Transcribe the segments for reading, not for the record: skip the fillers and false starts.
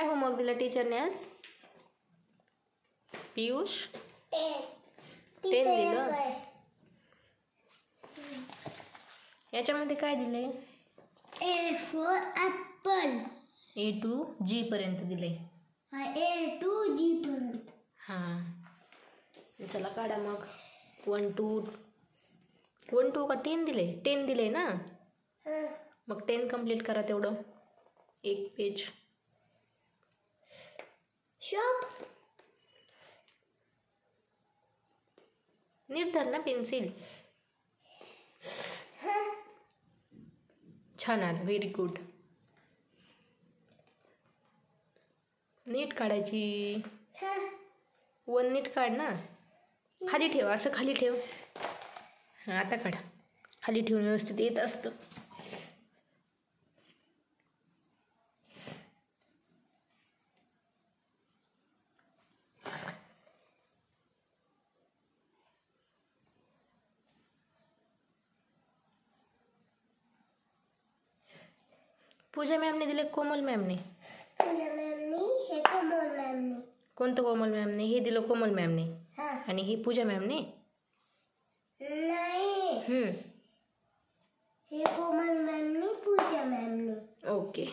काय होमवर्क दिला टीचरने आज? पियुष 10 दिलं. याच्यामध्ये काय दिले? A for apple. A to G पर्यंत दिले. A to G पर्यंत. हां चला काढा मग. 1 2 का 10 दिले? 10 दिले ना. मग 10 कंप्लीट करा तेवढं एक पेज. शॉप नीट धर ना पेन्सिल. छान आलं. Very good. नीट काढायची. 1 नीट काढ ना. खाली ठेव. असं खाली ठेव. हां आता काढा. खाली ठेवून व्यवस्थित येत असतं. पूजा मॅमने दिले कोमल मॅमने? हे कोमल मॅमने. कोणतं कोमल मॅमने? हे दिलं कोमल मॅमने. आणि हे पूजा मॅमने? नाही. हे कोमल मॅमने, पूजा मॅमने. ओके.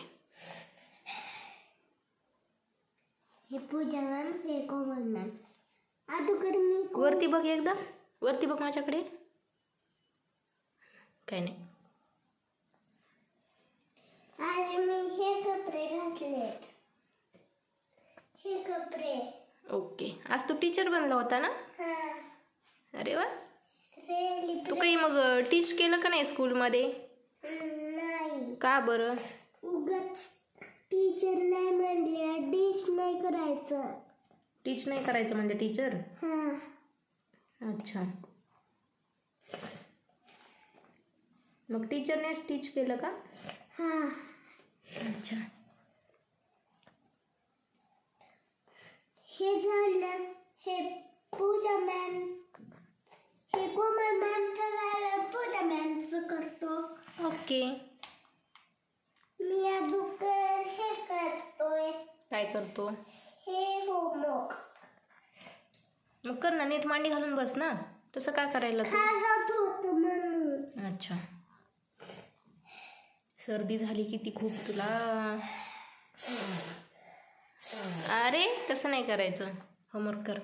हे पूजा मॅम, हे कोमल मॅम. अगोदर मी वरती बघ एकदा. वरती बघ माझ्याकडे. काय नाही. आणि मी हे कपडे घातलेत. हे कपडे. ओके. आज तू टीचर बनला होता ना? अरे वा. तू काही मग टीच केलं का नाही स्कूलमध्ये? नाही. का बरं? उगाच टीचर नाही म्हणले टीच नाही करायचं. टीच नाही करायचं म्हणजे टीचर? अच्छा. मग टीचरनेच टीच केलं का? अच्छा. हे झालं. हे पूजा मॅम. हे कोमल मॅमचं झालं. पूजा मॅमचं करतो. ओके. मी अगोदर हे करतोय. काय करतो? हे होमवर्क. मग कर ना. नीट मांडी घालून बस ना. तसं काय करायला तू? खाजत होतं म्हणून. अच्छा. सर्दी झाली किती खूप तुला. अरे तसं नाही करायचं. होमवर्क कर.